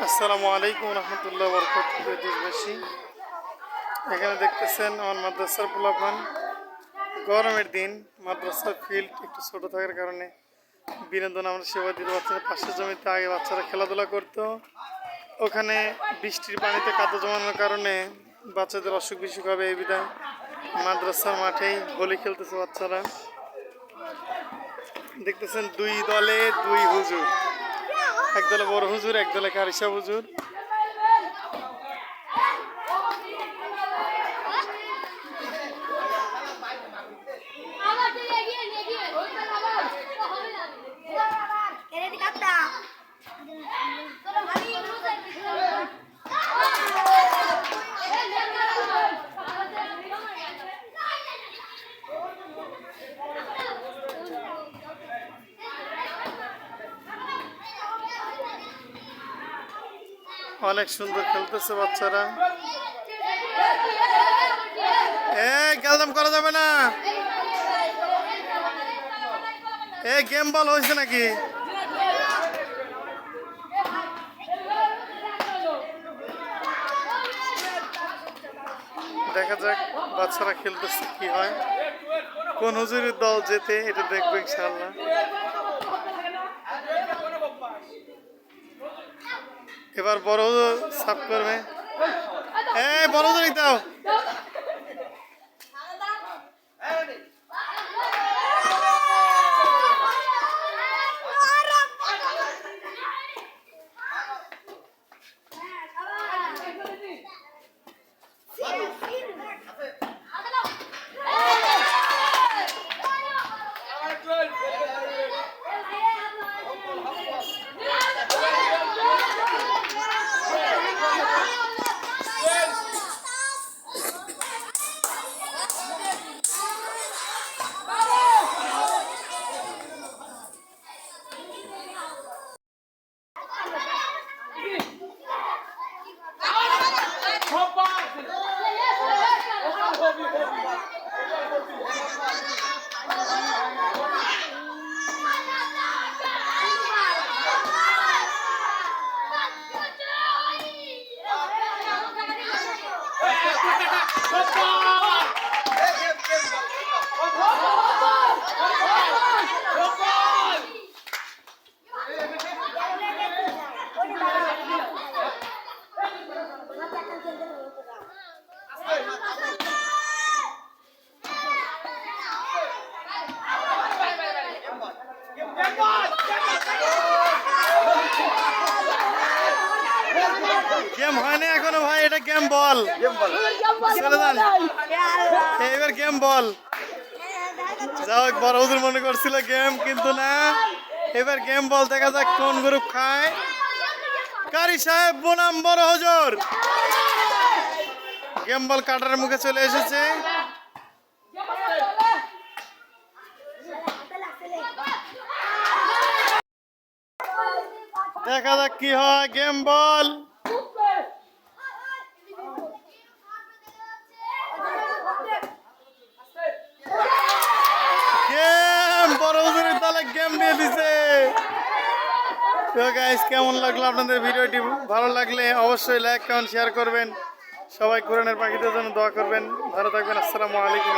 আসসালামু আলাইকুম রহমতুল্লাহ বরকাতুহু। দেশবাসী, এখানে দেখতেছেন আমার মাদ্রাসার পোলাপান। গরমের দিন মাদ্রাসার ফিল্ড একটু ছোট থাকার কারণে বিনোদন আমরা সেবা দিতে পারছি না। পাশের জমিতে আগে বাচ্চারা খেলাধুলা করতো, ওখানে বৃষ্টির পানিতে কাদা জমানোর কারণে বাচ্চাদের অসুখ বিসুখ হবে, এই বিধায় মাদ্রাসার মাঠেই হোলি খেলতেছে বাচ্চারা। দেখতেছেন দুই দলে দুই হুজুর, এক দলে বড় হুজুর, এক দলে কারিসা হুজুর। অনেক সুন্দর খেলতেছে বাচ্চারা। খেলতাম করা যাবে না। গেম বল হয়েছে নাকি? দেখা যাক বাচ্চারা খেলতেছে কি হয়, কোন হুজুরের দল জেতে এটা দেখবো ইনশাআল্লাহ। এবার বড় হুজুর সাফ করবে। বড় হুজুর দাও। গেম হয় না এখনো ভাই, এটা গেম বল। এবার গেম বল। যাও, বড় হুজুর মনে করছিল গেম, কিন্তু না, এবার গেম বল। দেখা যাক কোন গ্রুপ খায়। কারি সাহেব বনাম বড় হুজুর। গেম বল কাটারের মুখে চলে এসেছে। দেখা যাক কি হয়। গেম বল। বড় হুজুরের দলে গেম দিয়ে দিছে। তো গাইস, কেমন লাগলো আপনাদের ভিডিওটি? ভালো লাগলে অবশ্যই লাইক, কমেন্ট, শেয়ার করবেন। সবাই কোরআনের পাখিদের জন্য দোয়া করবেন। ভালো থাকবেন। আসসালামু আলাইকুম।